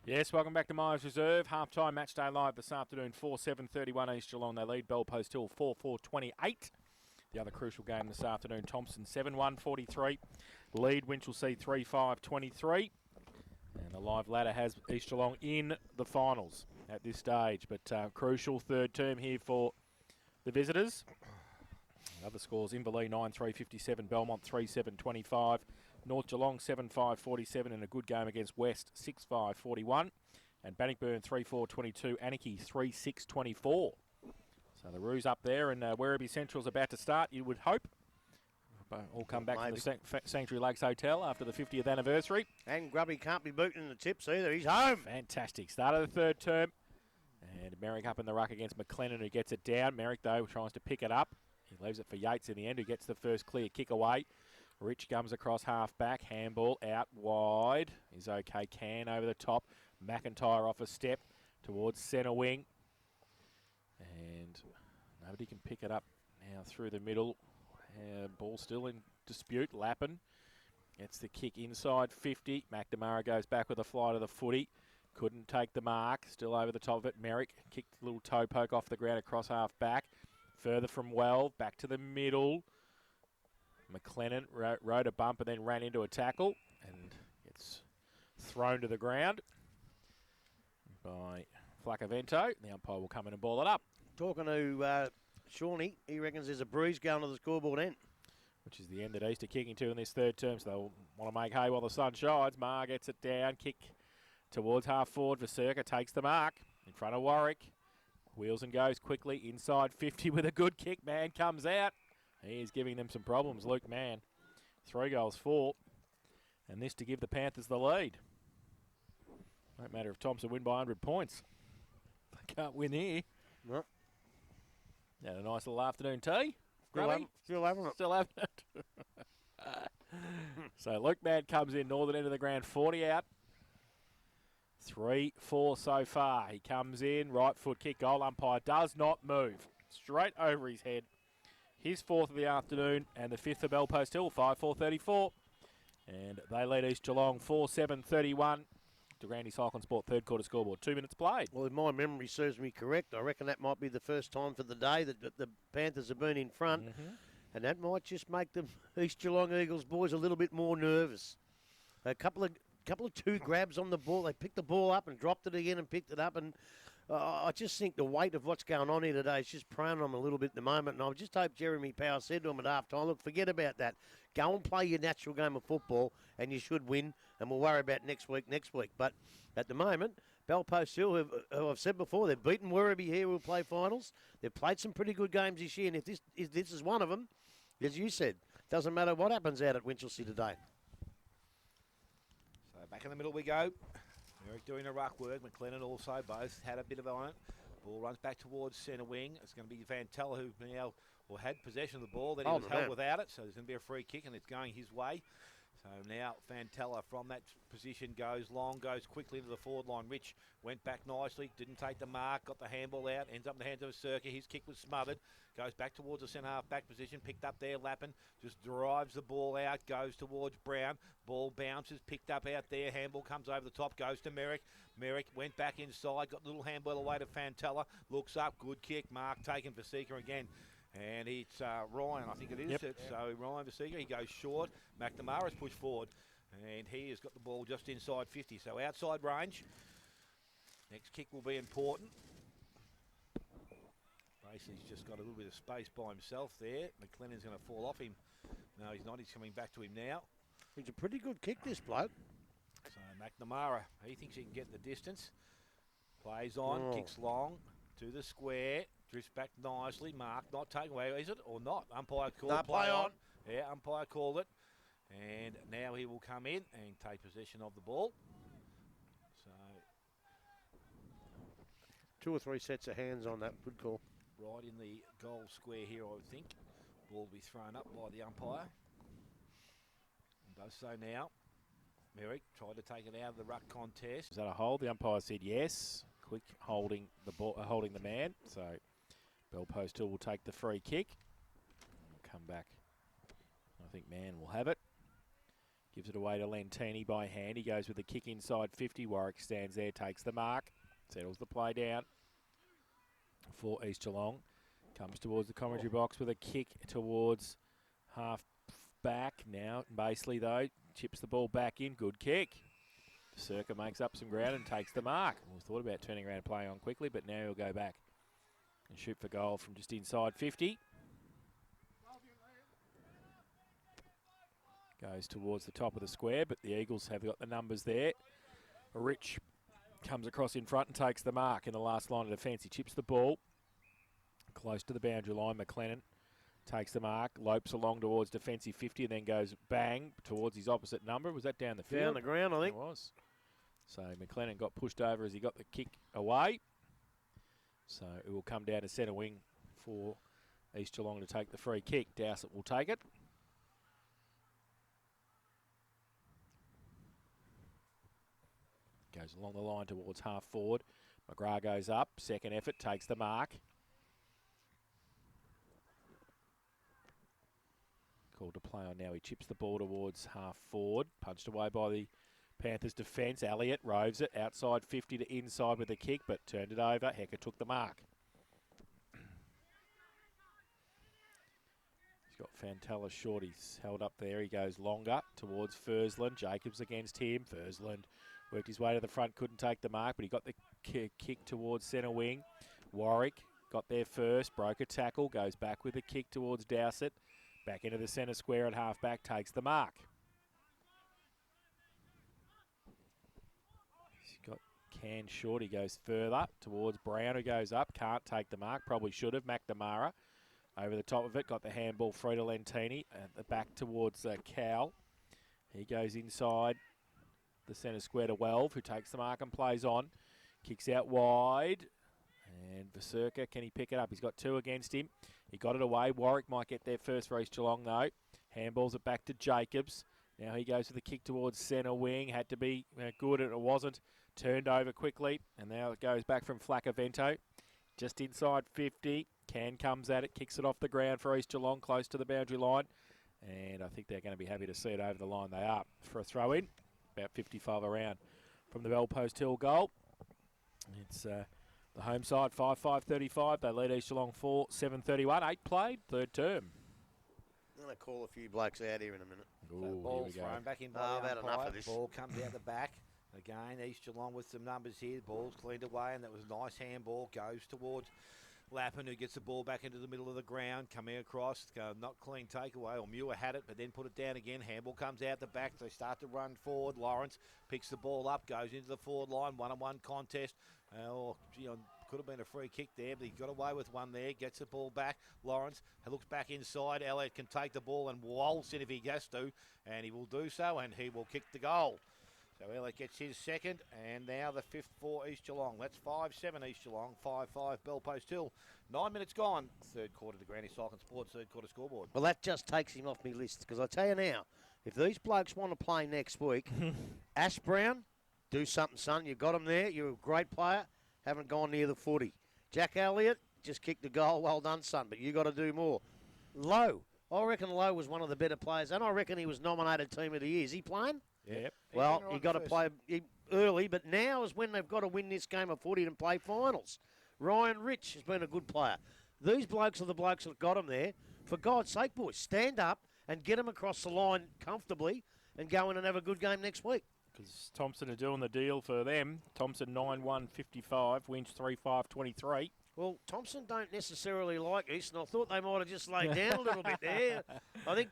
Yes, welcome back to Myers Reserve. Half-time match day live this afternoon, 4-7-31 East Geelong. They lead Bell Post Hill 4-4-28. The other crucial game this afternoon, Thompson 7-1-43. Lead Winchelsea 3-5-23. And the live ladder has East Geelong in the finals at this stage. But crucial third term here for the visitors. Other scores, Inverleigh 9-3-57, Belmont 3-7-25, North Geelong 7-5-47 in a good game against West 6-5-41, and Bannockburn 3-4-22, Anarchy 3-6-24. So the Roos up there, and Werribee Central's about to start, you would hope. All come back from the Sanctuary Lakes Hotel after the 50th anniversary. And Grubby can't be booting in the tips either, he's home. Fantastic. Start of the third term, and Merrick up in the ruck against McLennan, who gets it down. Merrick, though, tries to pick it up. He leaves it for Yates in the end, who gets the first clear kick away. Rich comes across half-back. Handball out wide. Is okay. Can over the top. McIntyre off a step towards centre wing. And nobody can pick it up now through the middle. Ball still in dispute. Lappin gets the kick inside 50. McNamara goes back with a fly to the footy. Couldn't take the mark. Still over the top of it. Merrick kicked a little toe poke off the ground across half-back. Further from well, back to the middle. McLennan rode a bump and then ran into a tackle and gets thrown to the ground by Flacavento. The umpire will come in and ball it up. Talking to Shawnee, he reckons there's a breeze going to the scoreboard end. Which is the end that East are kicking to in this third term, so they'll want to make hay while the sun shines. Marr gets it down, kick towards half forward. Vaserka takes the mark in front of Warwick. Wheels and goes quickly inside 50 with a good kick. Mann comes out. He is giving them some problems, Luke Mann. 3 goals for. And this to give the Panthers the lead. Won't matter if Thompson win by 100 points. They can't win here. No. Had a nice little afternoon tea. Still having it. Still having it. So Luke Mann comes in, northern end of the ground, 40 out. 3-4 so far. He comes in, right foot kick, goal umpire does not move. Straight over his head. His 4th of the afternoon and the 5th for Bell Post Hill, 5-4-34. And they lead East Geelong 4-7-31. To Randy Cyclone Sport third quarter scoreboard. 2 minutes played. Well, if my memory serves me correct, I reckon that might be the first time for the day that the Panthers have been in front. Mm-hmm. And that might just make the East Geelong Eagles boys a little bit more nervous. A couple of 2 grabs on the ball. They picked the ball up and dropped it again and picked it up. And I just think the weight of what's going on here today is just preying on them a little bit at the moment. And I just hope Jeremy Power said to him at half-time, look, forget about that. Go and play your natural game of football and you should win. And we'll worry about next week. But at the moment, Bell Post Hill, who I've said before, they've beaten Werribee here who'll play finals. They've played some pretty good games this year. And if this is one of them, as you said, doesn't matter what happens out at Winchelsea today. So back in the middle we go. Merrick doing the ruck work. McLennan also both had a bit of on it. Ball runs back towards centre wing. It's going to be Vantella who now had possession of the ball. Then he was held without it, so there's going to be a free kick and it's going his way. So now Vantella from that position goes long, goes quickly into the forward line. Rich went back nicely, didn't take the mark, got the handball out, ends up in the hands of Vaserka. His kick was smothered, goes back towards the centre half back position, picked up there, Lappin, just drives the ball out, goes towards Brown. Ball bounces, picked up out there, handball comes over the top, goes to Merrick. Merrick went back inside, got the little handball away to Vantella, looks up, good kick, mark taken for Seeker again. And it's Ryan, I think it is. Yep. So Ryan Vaserka, he goes short. McNamara's pushed forward. And he has got the ball just inside 50. So outside range. Next kick will be important. Basically, he's just got a little bit of space by himself there. McLennan's going to fall off him. No, he's not. He's coming back to him now. It's a pretty good kick, this bloke. So McNamara, he thinks he can get the distance. Plays on, kicks long to the square. Drifts back nicely. Mark not taken away, is it? Or not? Umpire called it. Play on. Yeah, umpire called it. And now he will come in and take possession of the ball. So 2 or 3 sets of hands on that. Good call. Right in the goal square here, I would think. Ball will be thrown up by the umpire. And does so now. Merrick tried to take it out of the ruck contest. Is that a hold? The umpire said yes. Quick holding the ball, holding the man. So Bell Post Hill will take the free kick. Come back. I think Mann will have it. Gives it away to Lentini by hand. He goes with a kick inside 50. Warwick stands there, takes the mark. Settles the play down for East Geelong. Comes towards the commentary box with a kick towards half back. Now, Basely, though, chips the ball back in. Good kick. Circa makes up some ground and takes the mark. We thought about turning around and playing on quickly, but now he'll go back and shoot for goal from just inside 50. Goes towards the top of the square, but the Eagles have got the numbers there. Rich comes across in front and takes the mark in the last line of defence. He chips the ball close to the boundary line. McLennan takes the mark, lopes along towards defensive 50 and then goes bang towards his opposite number. Was that down the field? Down the ground, I think. It was. So McLennan got pushed over as he got the kick away. So it will come down to centre wing for East Geelong to take the free kick. Dowsett will take it. Goes along the line towards half forward. McGrath goes up. Second effort, takes the mark. Called to play on now. He chips the ball towards half forward. Punched away by the Panthers defence. Elliott roves it outside 50 to inside with a kick, but turned it over. Hecker took the mark. He's got Fantella short. He's held up there. He goes longer towards Fursland. Jacobs against him. Fursland worked his way to the front, couldn't take the mark, but he got the kick towards centre wing. Warwick got there first, broke a tackle, goes back with a kick towards Dowsett. Back into the centre square at half back, takes the mark. He's got Can short, he goes further towards Brown, who goes up, can't take the mark, probably should have. McNamara over the top of it, got the handball free to Lentini, at the back towards Cal. He goes inside the centre square to Welv, who takes the mark and plays on. Kicks out wide. And Vasurka, can he pick it up? He's got two against him. He got it away. Warwick might get there first for East Geelong, though. Handballs it back to Jacobs. Now he goes with the kick towards centre wing. Had to be good, and it wasn't. Turned over quickly. And now it goes back from Flacavento. Just inside 50. Can comes at it. Kicks it off the ground for East Geelong, close to the boundary line. And I think they're going to be happy to see it over the line. They are for a throw-in. About 55 around from the Bell Post Hill goal. It's the home side, 5-5-35. They lead East Geelong 4-7-31. 8 played, third term. I'm going to call a few blokes out here in a minute. So ball thrown back in by the about umpire. enough of this. Ball comes out the back. Again, East Geelong with some numbers here. Ball's cleaned away, and that was a nice handball. Goes towards Lappin, who gets the ball back into the middle of the ground, coming across, not clean takeaway, or Muir had it, but then put it down again. Handball comes out the back, they start to run forward. Lawrence picks the ball up, goes into the forward line, one-on-one contest. Could have been a free kick there, but he got away with one there, gets the ball back. Lawrence looks back inside. Elliott can take the ball and waltz it if he has to, and he will do so, and he will kick the goal. So Elliott gets his second, and now the fifth for East Geelong. That's 5-7 East Geelong, 5-5 Bell Post Hill. 9 minutes gone. Third quarter to Granny Sulkin Sports, third quarter scoreboard. Well, that just takes him off my list, because I tell you now, if these blokes want to play next week, Ash Brown, do something, son. You got him there. You're a great player. Haven't gone near the footy. Jack Elliott, just kicked the goal. Well done, son, but you got to do more. Lowe. I reckon Lowe was one of the better players, and I reckon he was nominated Team of the Year. Is he playing? Yep. Well, he got to play early, but now is when they've got to win this game of footy and play finals. Ryan Rich has been a good player. These blokes are the blokes that got him there. For God's sake, boys, stand up and get them across the line comfortably and go in and have a good game next week. Because Thompson are doing the deal for them. Thompson 9-1-55, Winch 3-5-23. Well, Thompson don't necessarily like Easton. I thought they might have just laid down a little bit there. I think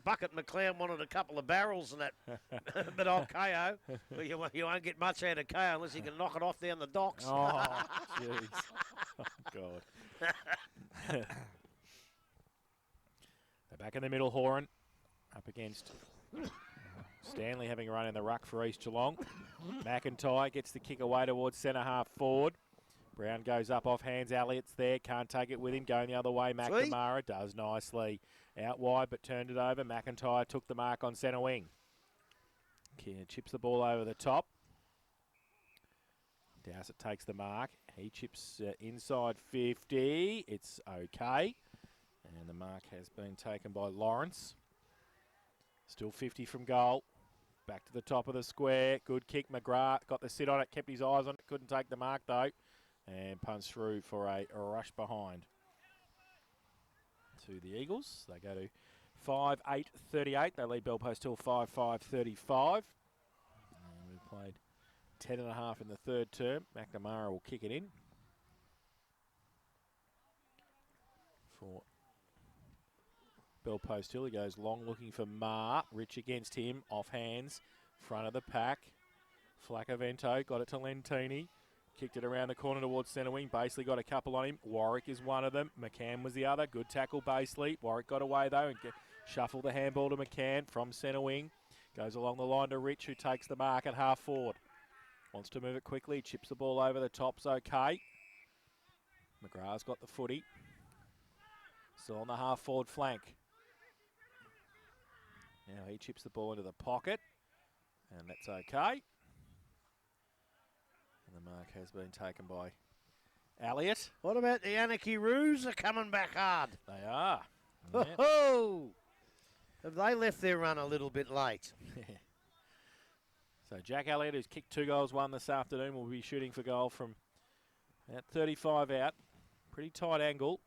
Bucket McLeod wanted a couple of barrels and that, but old KO, well, you won't get much out of KO unless he can knock it off down the docks. Oh, jeez. Oh, God. They're back in the middle, Horan, up against Stanley having a run in the ruck for East Geelong. McIntyre gets the kick away towards centre half forward. Brown goes up off hands. Elliott's there. Can't take it with him. Going the other way. McNamara does nicely. Out wide, but turned it over. McIntyre took the mark on centre wing. Chips the ball over the top. Dowsett takes the mark. He chips inside 50. It's okay. And the mark has been taken by Lawrence. Still 50 from goal. Back to the top of the square. Good kick. McGrath got the sit on it, kept his eyes on it, couldn't take the mark though. And punts through for a rush behind to the Eagles. They go to 5-8-38. They lead Bellpost till 5-5-35. And we've played 10.5 in the third term. McNamara will kick it in for Bellpost Hill. He goes long looking for Ma. Rich against him. Off hands. Front of the pack. Flaccavento got it to Lentini. Kicked it around the corner towards centre wing. Baseley got a couple on him. Warwick is one of them. McCann was the other. Good tackle, Baseley. Warwick got away though and shuffled the handball to McCann from centre wing. Goes along the line to Rich, who takes the mark at half forward. Wants to move it quickly. Chips the ball over the top's okay. McGrath's got the footy. Still on the half forward flank. Now he chips the ball into the pocket. And that's okay. And the mark has been taken by Elliott. What about the Anarchy Roos are coming back hard? They are. Yep. Oh, have they left their run a little bit late? So Jack Elliott, who's kicked 2 goals, 1 this afternoon, will be shooting for goal from at 35 out. Pretty tight angle.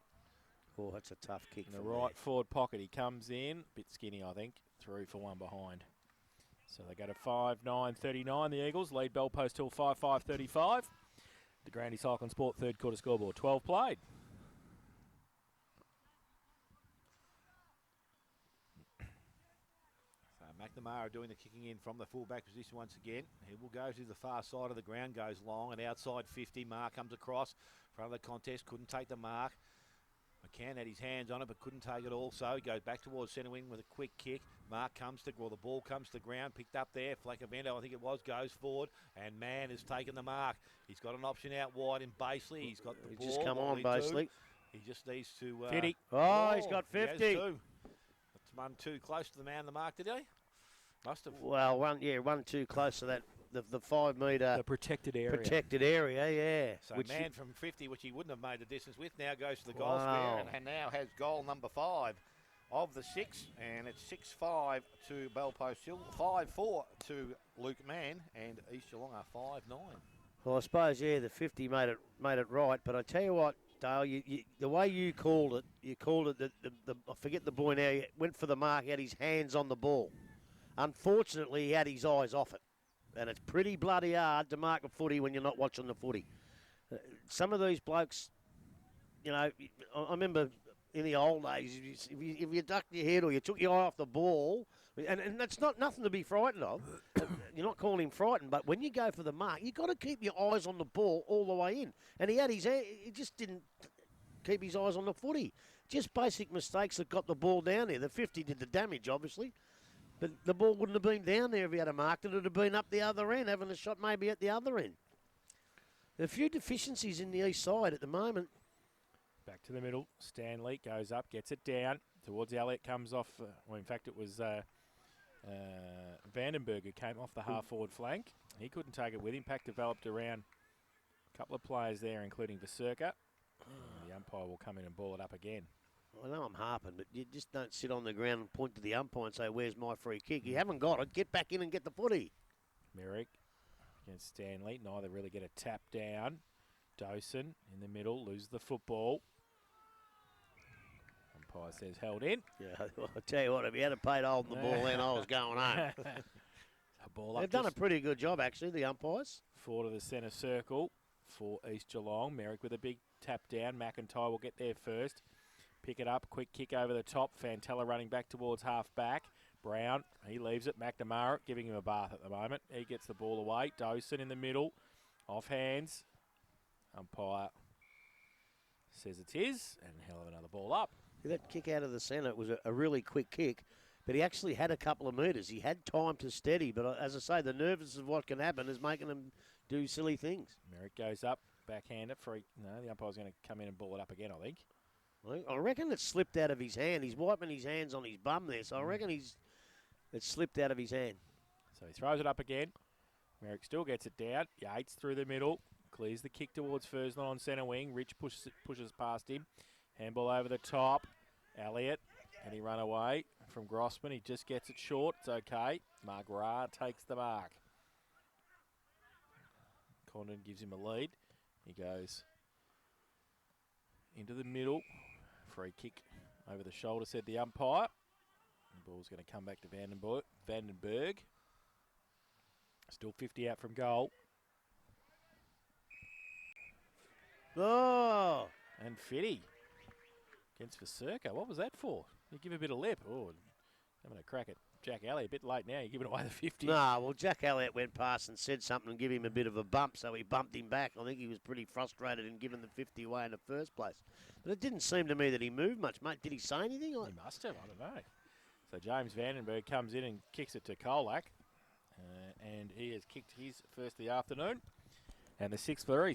Oh, that's a tough kick. In the right forward pocket. He comes in, bit skinny, I think, through for 1 behind. So they go to 5-9-39. The Eagles lead Bellpost till 5-5-35. The Grandy Cycling Sport third quarter scoreboard. 12 played. So McNamara doing the kicking in from the fullback position once again. He will go to the far side of the ground, goes long and outside 50. Mark comes across, front of the contest, couldn't take the mark. McCann had his hands on it but couldn't take it also. He goes back towards centre wing with a quick kick. Mark comes to, well, the ball comes to the ground, picked up there. Flaccavento, I think it was, goes forward. And Mann has taken the mark. He's got an option out wide in Baseley. He's got the ball. Just come on, Baseley. He just needs to... 50. Oh, he's got 50. He has too. That's one too close to the man on the mark, did he? Must have. Well, one too close to that. The 5 metre the protected area. Protected area, yeah. So man from 50, which he wouldn't have made the distance with, now goes to the goal square and now has goal number 5 of the 6, and it's 6-5 to Bellpost Hill, 5-4 to Luke Mann, and East Geelong are 5-9. Well, I suppose the 50 made it right, but I tell you what, Dale, the way you called it the I forget the boy now. He went for the mark, he had his hands on the ball. Unfortunately, he had his eyes off it. And it's pretty bloody hard to mark a footy when you're not watching the footy. Some of these blokes, I remember in the old days, if you ducked your head or you took your eye off the ball, and that's nothing to be frightened of. You're not calling him frightened, but when you go for the mark, you've got to keep your eyes on the ball all the way in. And he just didn't keep his eyes on the footy. Just basic mistakes that got the ball down there. The 50 did the damage, obviously. But the ball wouldn't have been down there if he had a mark. It would have been up the other end, having a shot maybe at the other end. There are a few deficiencies in the east side at the moment. Back to the middle. Stanley goes up, gets it down. Towards Elliott, comes off. In fact, it was Vandenberg who came off the half-forward flank. He couldn't take it with him. Pack developed around a couple of players there, including Vasurka. The umpire will come in and ball it up again. I know I'm harping, but you just don't sit on the ground and point to the umpire and say, where's my free kick? You haven't got it. Get back in and get the footy. Merrick against Stanley. Neither really get a tap down. Dawson in the middle, loses the football. Umpire says held in. Yeah, I'll tell you what, if you had paid holding the ball then, I was going home. They've done a pretty good job, actually, the umpires. Forward of the centre circle for East Geelong. Merrick with a big tap down. McIntyre will get there first. Pick it up, quick kick over the top. Fantella running back towards half back. Brown, he leaves it. McNamara giving him a bath at the moment. He gets the ball away. Dawson in the middle. Off hands. Umpire says it's his. And hell of another ball up. That kick out of the centre was a really quick kick. But he actually had a couple of metres. He had time to steady. But as I say, the nervousness of what can happen is making him do silly things. Merrick goes up. Backhand it. The umpire's going to come in and ball it up again, I think. I reckon it slipped out of his hand. He's wiping his hands on his bum there, so I reckon it slipped out of his hand. So he throws it up again. Merrick still gets it down. Yates through the middle. Clears the kick towards Fursland on centre wing. Rich pushes past him. Handball over the top. Elliott. Can he run away from Grossman. He just gets it short. It's okay. McGrath takes the mark. Condon gives him a lead. He goes into the middle. Free kick over the shoulder, said the umpire. The ball's going to come back to Vandenberg. Still 50 out from goal. Oh! And Fitty against Vaserka. What was that for? You give a bit of lip. Oh, having a crack at Jack Elliott. A bit late now. You're giving away the 50. No, well, Jack Elliott went past and said something and give him a bit of a bump, so he bumped him back. I think he was pretty frustrated in giving the 50 away in the first place. But it didn't seem to me that he moved much, mate. Did he say anything? He must have. I don't know. So James Vandenberg comes in and kicks it to Colac. And he has kicked his first of the afternoon. And the 6-3,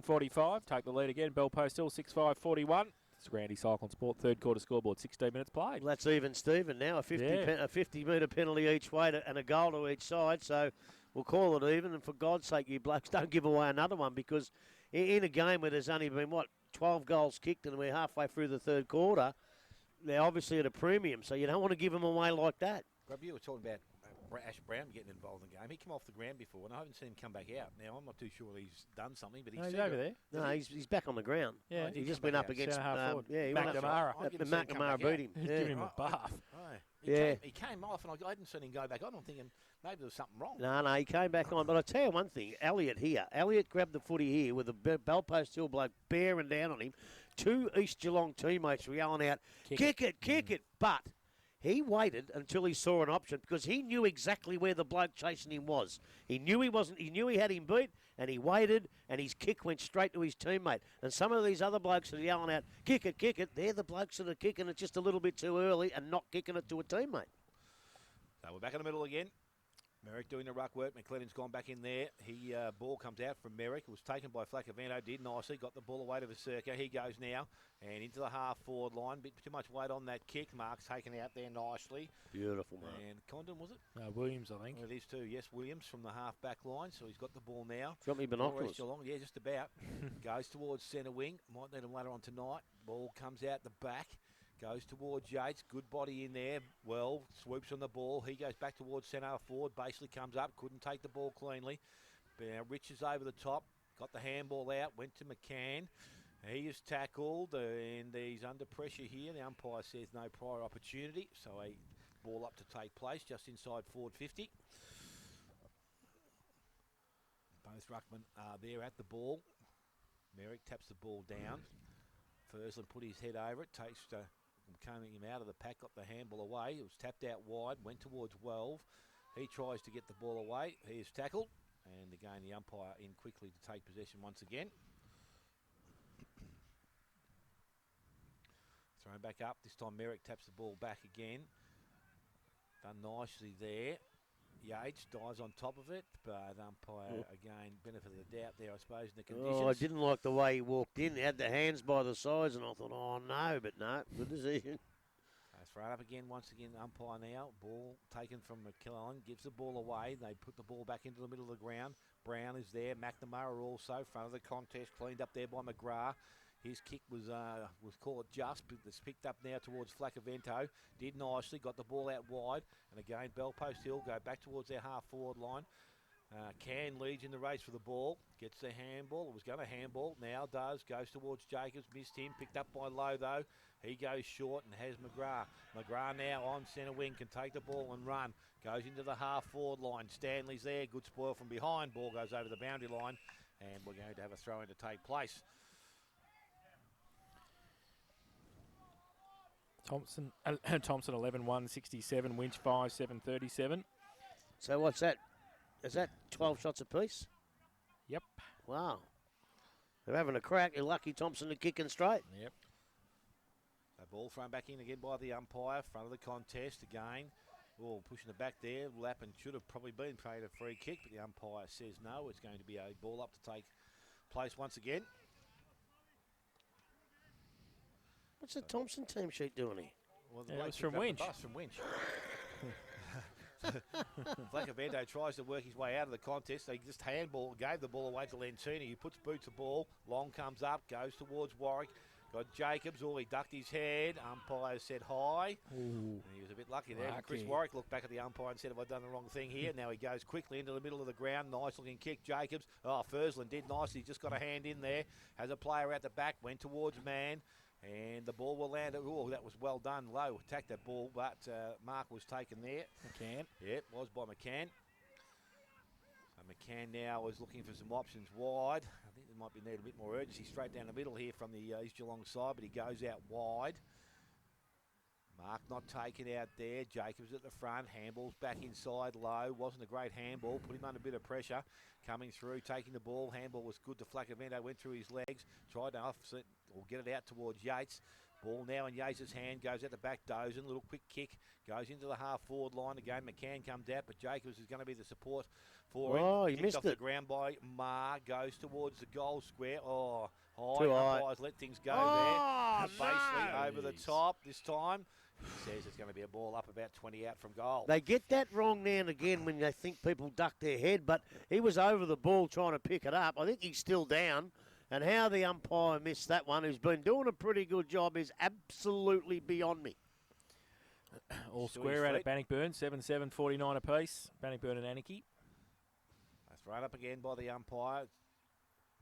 6-9-45. Take the lead again. Bell Post Hill, 6-5-41. It's Grandy Cycle and Sport, third quarter scoreboard, 16 minutes played. Well, that's even Steven now, a 50-metre penalty each way and a goal to each side. So we'll call it even. And for God's sake, you blokes, don't give away another one, because in a game where there's only been, 12 goals kicked and we're halfway through the third quarter, they're obviously at a premium. So you don't want to give them away like that. Grub, you were talking about Ash Brown getting involved in the game. He came off the ground before, and I haven't seen him come back out. Now, I'm not too sure he's done something, but he's over there. No, he's back on the ground. Yeah, he just went up against McNamara. McNamara beat him. He's giving him a bath. He came off, and I hadn't seen him go back on. I'm thinking maybe there was something wrong. No, he came back on. But I tell you one thing, Elliott grabbed the footy here with a Bell Post Hill bloke bearing down on him. Two East Geelong teammates were yelling out, kick it, but he waited until he saw an option, because he knew exactly where the bloke chasing him was. He knew he had him beat, and he waited, and his kick went straight to his teammate. And some of these other blokes that are yelling out, kick it, they're the blokes that are kicking it just a little bit too early and not kicking it to a teammate. So we're back in the middle again. Merrick doing the ruck work. McLennan's gone back in there. Ball comes out from Merrick. It was taken by Flacavento. Did nicely. Got the ball away to Vaserka. He goes now and into the half-forward line. Bit too much weight on that kick. Mark's taken out there nicely. Beautiful, Mark. And Condon, was it? Williams, I think. Well, it is too. Yes, Williams from the half-back line. So he's got the ball now. Got me binoculars. Yeah, just about. Goes towards centre wing. Might need him later on tonight. Ball comes out the back. Goes towards Yates, good body in there. Well, swoops on the ball. He goes back towards centre forward. Basically comes up, couldn't take the ball cleanly. But now Rich is over the top. Got the handball out, went to McCann. He is tackled and he's under pressure here. The umpire says no prior opportunity. So a ball up to take place just inside forward 50. Both ruckmen are there at the ball. Merrick taps the ball down. Fursland put his head over it, takes coming him out of the pack, got the handball away. It was tapped out wide, went towards Welve. He tries to get the ball away. He is tackled. And again, the umpire in quickly to take possession once again. Thrown back up. This time Merrick taps the ball back again. Done nicely there. Yates dives on top of it, but umpire, again, benefit of the doubt there, I suppose, in the conditions. Oh, I didn't like the way he walked in. He had the hands by the sides, and I thought, oh, no, but no, good decision. Thrown up again, once again, umpire now. Ball taken from McKillon, gives the ball away. They put the ball back into the middle of the ground. Brown is there. McNamara also, front of the contest, cleaned up there by McGrath. His kick was called just, but it's picked up now towards Flacavento. Did nicely, got the ball out wide. And again, Bell Post Hill go back towards their half-forward line. Can leads in the race for the ball. Gets the handball. It was going to handball. Now does. Goes towards Jacobs. Missed him. Picked up by Lowe, though. He goes short and has McGrath. McGrath now on centre wing. Can take the ball and run. Goes into the half-forward line. Stanley's there. Good spoil from behind. Ball goes over the boundary line. And we're going to have a throw-in to take place. Thompson 11-1-67, Winch 5-7-37. So what's that? Is that 12 shots apiece? Yep. Wow. They're having a crack. You're lucky Thompson to kicking straight. Yep. The ball thrown back in again by the umpire. Front of the contest again. Oh, pushing it back there. Lappin should have probably been paid a free kick, but the umpire says no. It's going to be a ball up to take place once again. What's the Thompson team sheet doing here? Well, it was from Winch. From Winch. Flacavento tries to work his way out of the contest. They just gave the ball away to Lentini. He puts boot to ball. Long comes up, goes towards Warwick. Got Jacobs. Oh, he ducked his head. Umpire said high. Ooh. He was a bit lucky there. Lucky. Chris Warwick looked back at the umpire and said, have I done the wrong thing here? Now he goes quickly into the middle of the ground. Nice looking kick, Jacobs. Oh, Fursland did nicely. Just got a hand in there. Has a player out the back. Went towards man. And the ball will land. Oh, that was well done. Low attacked that ball, but mark was taken there. McCann. Yep, was by McCann. So McCann now is looking for some options wide. I think there might be need a bit more urgency straight down the middle here from the East Geelong side, but he goes out wide. Mark not taken out there. Jacobs at the front. Handball's back inside low. Wasn't a great handball. Put him under a bit of pressure. Coming through, taking the ball. Handball was good to Flacavento. Went through his legs. Tried to offset or get it out towards Yates. Ball now in Yates' hand. Goes out the back. Dozen. Little quick kick. Goes into the half-forward line again. McCann comes out, but Jacobs is going to be the support for him. Oh, he missed off it. The ground by Marr. Goes towards the goal square. Oh, high. Too high. Umpires let things go Oh, there. Basically no. over the top this time. He says it's going to be a ball up about 20 out from goal. They get that wrong now and again when they think people duck their head, but he was over the ball trying to pick it up. I think he's still down, and how the umpire missed that one, who's been doing a pretty good job, is absolutely beyond me. All Still square his out at feet. Bannockburn, 7-7, 49 apiece. Bannockburn and Anarchy. That's thrown up again by the umpire.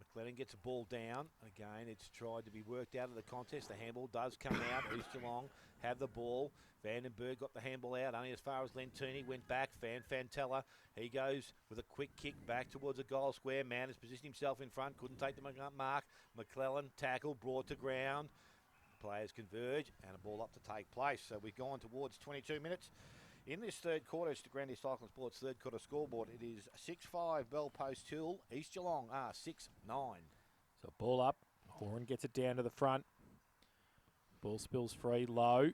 McLennan gets a ball down. Again, it's tried to be worked out of the contest. The handball does come out. East Geelong have the ball. Vandenberg got the handball out only as far as Lentini. Went back. Fantella. He goes with a quick kick back towards the goal square. Man has positioned himself in front. Couldn't take the mark. McClellan tackle brought to ground. Players converge and a ball up to take place. So we've gone towards 22 minutes. In this third quarter, it's the Grandy Cycling Sports third quarter scoreboard. It is 6-5 Bell Post Hill. East Geelong are 6-9. So ball up. Horan gets it down to the front. Ball spills free low.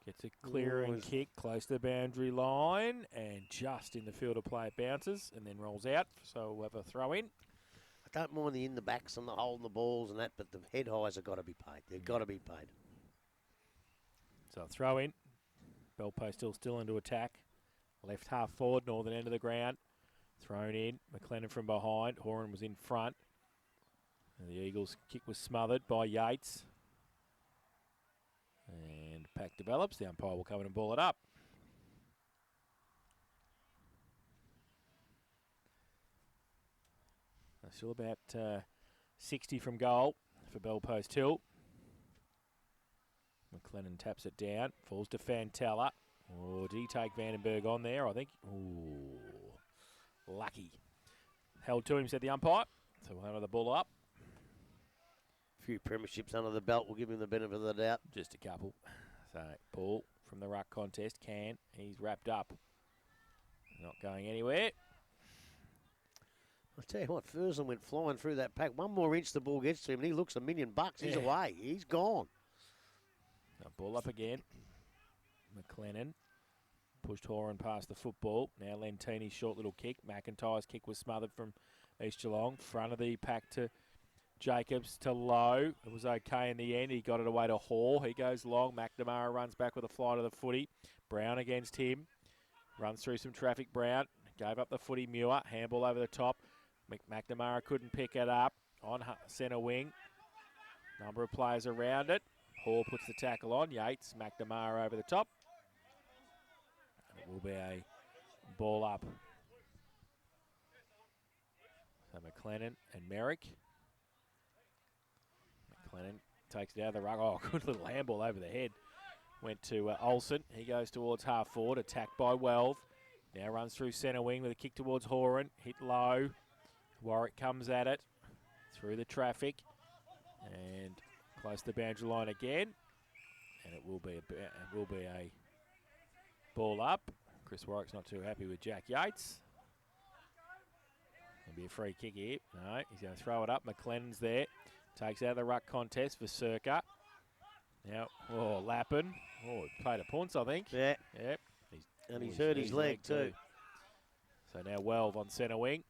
Gets it clear and kick close to the boundary line. And just in the field of play it bounces and then rolls out. So we'll have a throw in. I don't mind the in the backs and the holding the balls and that, but the head highs have got to be paid. They've got to be paid. So throw in. Bell Post Hill still into attack. Left half forward, northern end of the ground. Thrown in. McLennan from behind. Horan was in front. And the Eagles' kick was smothered by Yates. And pack develops. The umpire will come in and ball it up. Still about 60 from goal for Bell Post Hill. McLennan taps it down. Falls to Fantella. Oh, did he take Vandenberg on there? I think. Ooh, lucky. Held to him, said the umpire. So we'll have the ball up. A few premierships under the belt will give him the benefit of the doubt. Just a couple. So Paul from the ruck contest he's wrapped up. Not going anywhere. I'll tell you what, Fursland went flying through that pack. One more inch the ball gets to him and he looks $1 million. He's away. He's gone. Now ball up again. McLennan pushed Horan past the football. Now Lentini's short little kick. McIntyre's kick was smothered from East Geelong. Front of the pack to Jacobs to low. It was okay in the end. He got it away to Hall. He goes long. McNamara runs back with a fly to the footy. Brown against him. Runs through some traffic. Brown gave up the footy. Muir. Handball over the top. McNamara couldn't pick it up on centre wing. Number of players around it. Hall puts the tackle on. Yates, McNamara over the top. And it will be a ball up. So McLennan and Merrick. McLennan takes it out of the ruck. Oh, good little handball over the head. Went to Olsen. He goes towards half forward. Attacked by Welve. Now runs through centre wing with a kick towards Horan. Hit low. Warwick comes at it. Through the traffic. And close to the boundary line again. And it will be a ball up. Chris Warwick's not too happy with Jack Yates. It'll be a free kick here. No, he's going to throw it up. McLennan's there. Takes out the ruck contest for Circa. Now, Lappin. Oh, he played a punce, I think. Yeah. Yep. He's hurt his leg too. So now Welve on centre wing.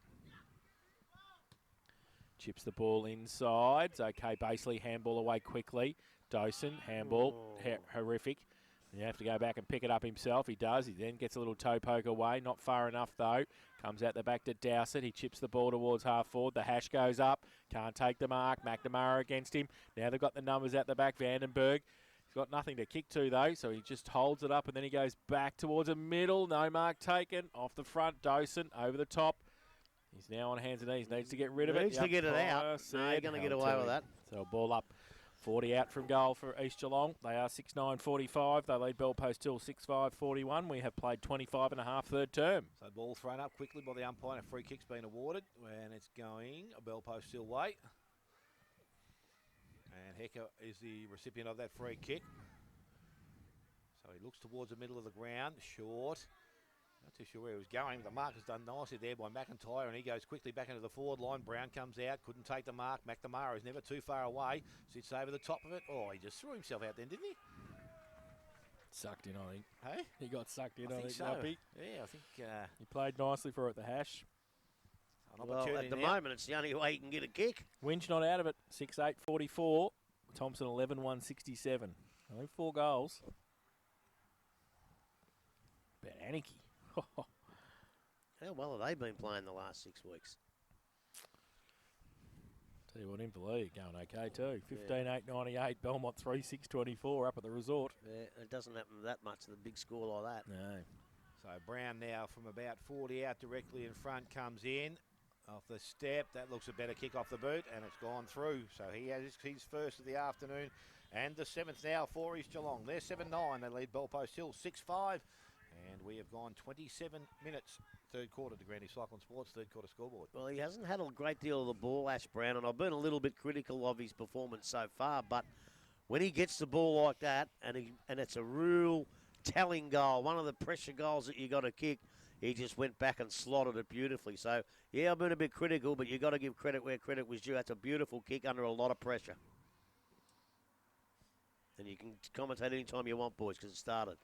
Chips the ball inside. It's okay, Baseley handball away quickly. Dawson, handball, horrific. You have to go back and pick it up himself. He does. He then gets a little toe poke away. Not far enough, though. Comes out the back to Dowsett. He chips the ball towards half forward. The hash goes up. Can't take the mark. McNamara against him. Now they've got the numbers at the back. Vandenberg. He's got nothing to kick to, though, so he just holds it up, and then he goes back towards the middle. No mark taken. Off the front, Dawson over the top. He's now on hands and knees. Needs to get rid of it. Needs to get it out. No, you're going to get away with that. So ball up. 40 out from goal for East Geelong. They are 6-9-45. They lead Bell Post Hill 6-5-41. We have played 25 and a half third term. So ball thrown up quickly by the umpire. A free kick's been awarded, and it's going a Bell Post Hill way. And Hecker is the recipient of that free kick. So he looks towards the middle of the ground, short. Not too sure where he was going. The mark is done nicely there by McIntyre, and he goes quickly back into the forward line. Brown comes out, couldn't take the mark. McNamara is never too far away. Sits over the top of it. Oh, he just threw himself out then, didn't he? Sucked in, I think. Hey? He got sucked in, I think. So. Lumpy. Yeah, I think... he played nicely for it at the hash. Well, at the moment, it's the only way he can get a kick. Winch not out of it. 6-8-44. Thompson 11-1-67. Only 4 goals. About Anarchy. How well have they been playing the last 6 weeks? Tell you what, Inverleigh going okay too. 15-8-98. Belmont 3-6-24 up at the resort. Yeah, it doesn't happen that much with a big score like that. No. So Brown now from about 40 out directly in front comes in. Off the step, that looks a better kick off the boot, and it's gone through. So he has his first of the afternoon, and the 7th now for East Geelong. They're 7-9, they lead Bell Post Hill 6-5, and we have gone 27 minutes, third quarter to Granny Cyclone Sports, third quarter scoreboard. Well, he hasn't had a great deal of the ball, Ash Brown, and I've been a little bit critical of his performance so far, but when he gets the ball like that, and it's a real telling goal, one of the pressure goals that you got to kick, he just went back and slotted it beautifully. So, yeah, I've been a bit critical, but you got to give credit where credit was due. That's a beautiful kick under a lot of pressure. And you can commentate anytime you want, boys, because it started.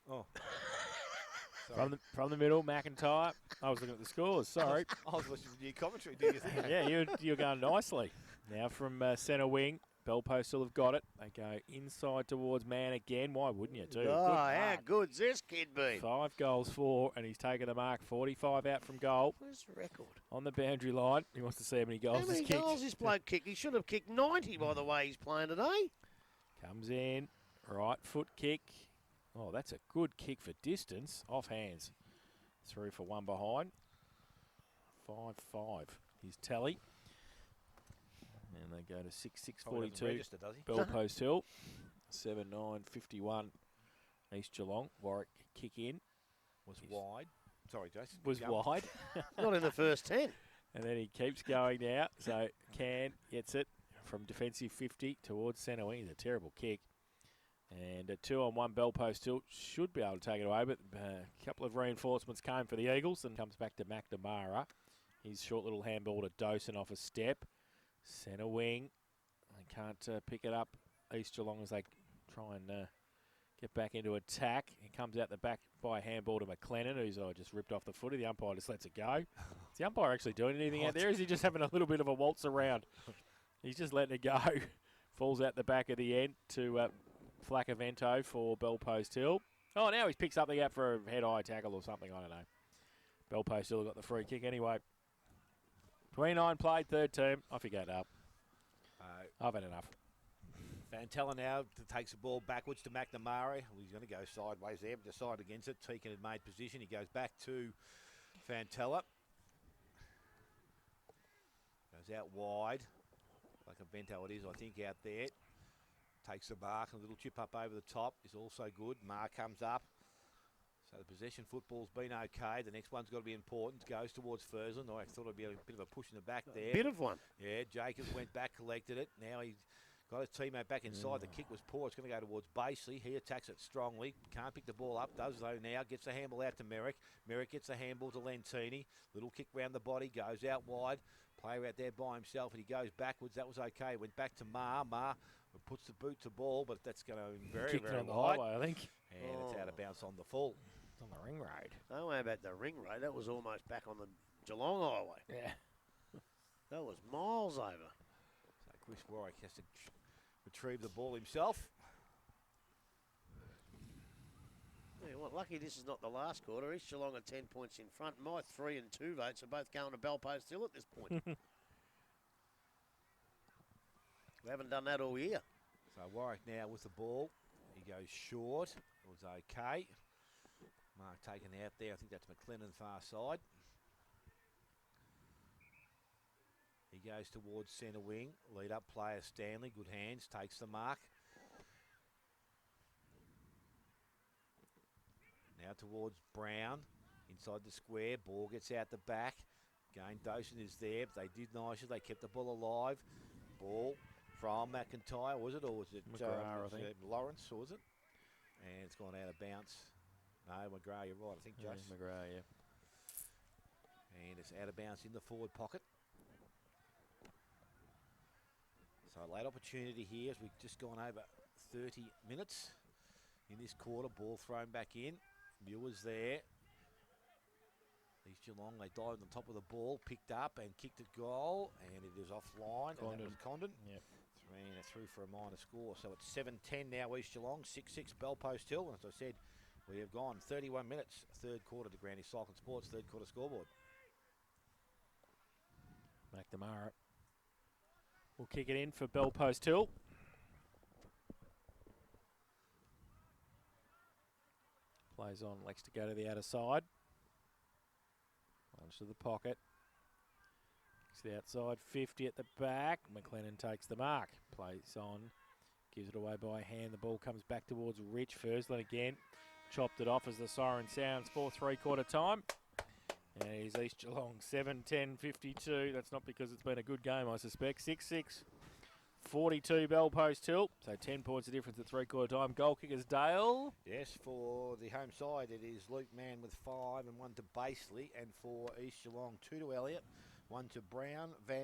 Oh. From the middle, McIntyre. I was looking at the scores, sorry. I was listening to your commentary, do you think? Yeah, you're going nicely. Now from centre wing, Bell Post still have got it. They go inside towards man again. Why wouldn't you, too? Oh, how good's this kid been? 5 goals, 4, and he's taken the mark. 45 out from goal. Where's the record? On the boundary line. He wants to see how many goals How many he's kicked. goals this bloke kicked? He should have kicked 90 by the way he's playing today. Comes in, right foot kick. Oh, that's a good kick for distance. Off hands. 3 for 1 behind. 5-5. His tally. And they go to 6-6-42. Bell Post Hill. 7-9-51. East Geelong. Warwick kick in. Was wide. Sorry, Jason. Was wide. Not in the first 10. And then he keeps going now. So Can gets it from defensive 50 towards centre wing. It's a terrible kick. And a 2-on-1 Bell Post Hill should be able to take it away, but a couple of reinforcements came for the Eagles and comes back to McNamara. His short little handball to Dawson off a step. Centre wing. They can't pick it up. East Geelong as they try and get back into attack. He comes out the back by a handball to McLennan, who's just ripped off the footy. The umpire just lets it go. Is the umpire actually doing anything out there? Is he just having a little bit of a waltz around? He's just letting it go. Falls out the back of the end to Flacavento for Bell Post Hill. Oh, now he picks up the gap for a head-eye tackle or something. I don't know. Bell Post Hill got the free kick anyway. 29 played, third term. Off you go, up. I've had enough. Fantella now takes the ball backwards to McNamara. He's going to go sideways there, but decided against it. Teakin had made position. He goes back to Fantella. Goes out wide. Like a Vento it is, I think, out there. Takes the mark, and a little chip up over the top is also good. Mark comes up. So the possession football's been okay. The next one's got to be important. Goes towards Fursland. I thought it'd be a bit of a push in the back there. Bit of one. Yeah, Jacobs went back, collected it. Now he's got his teammate back inside. The kick was poor. It's going to go towards Basely. He attacks it strongly. Can't pick the ball up. Does though now. Gets the handball out to Merrick. Merrick gets the handball to Lentini. Little kick round the body. Goes out wide. Player out there by himself, and he goes backwards. That was okay. Went back to Ma. Ma puts the boot to ball, but that's going to be very, very on the wide. highway, I think. And it's out of bounds on the full. It's on the ring road. Don't worry about the ring road. That was almost back on the Geelong highway. Yeah. That was miles over. So Chris Warwick has to retrieve the ball himself. Yeah, well, lucky this is not the last quarter. East Geelong are 10 points in front. My 3 and 2 votes are both going to Bell Post Hill at this point. We haven't done that all year. So Warwick now with the ball. He goes short. It was okay. Mark taken out there. I think that's McLennan far side. He goes towards centre wing. Lead up player Stanley. Good hands. Takes the mark. Now towards Brown. Inside the square. Ball gets out the back. Again, Dawson is there. They did nicely. They kept the ball alive. Ball from McIntyre, was it? Or was it McGrath, I think. Lawrence, or was it? And it's gone out of bounds. No, McGrath, you're right. I think Josh. Yeah, McGrath, yeah. And it's out of bounds in the forward pocket. So a late opportunity here as we've just gone over 30 minutes in this quarter. Ball thrown back in. Muir's there. East Geelong, they dived on top of the ball, picked up and kicked it goal, and it is offline. And that was Condon. Yep. Through for a minor score. So it's 7-10 now, East Geelong, 6-6 Bell Post Hill. And as I said, we have gone 31 minutes, third quarter to Granny Cyclone Sports, third quarter scoreboard. McNamara will kick it in for Bell Post Hill. Plays on, likes to go to the outer side. Lunge to the pocket. It's the outside, 50 at the back. McLennan takes the mark. Plays on, gives it away by hand. The ball comes back towards Rich. Fursland again. Chopped it off as the siren sounds for three-quarter time. And it is East Geelong, 7-10-52. That's not because it's been a good game, I suspect. 6-6, 42 Bell Post Hill. So 10 points of difference at three-quarter time. Goal kickers Dale. Yes, for the home side, it is Luke Mann with 5 and 1 to Baseley. And for East Geelong, 2 to Elliott, 1 to Brown, Van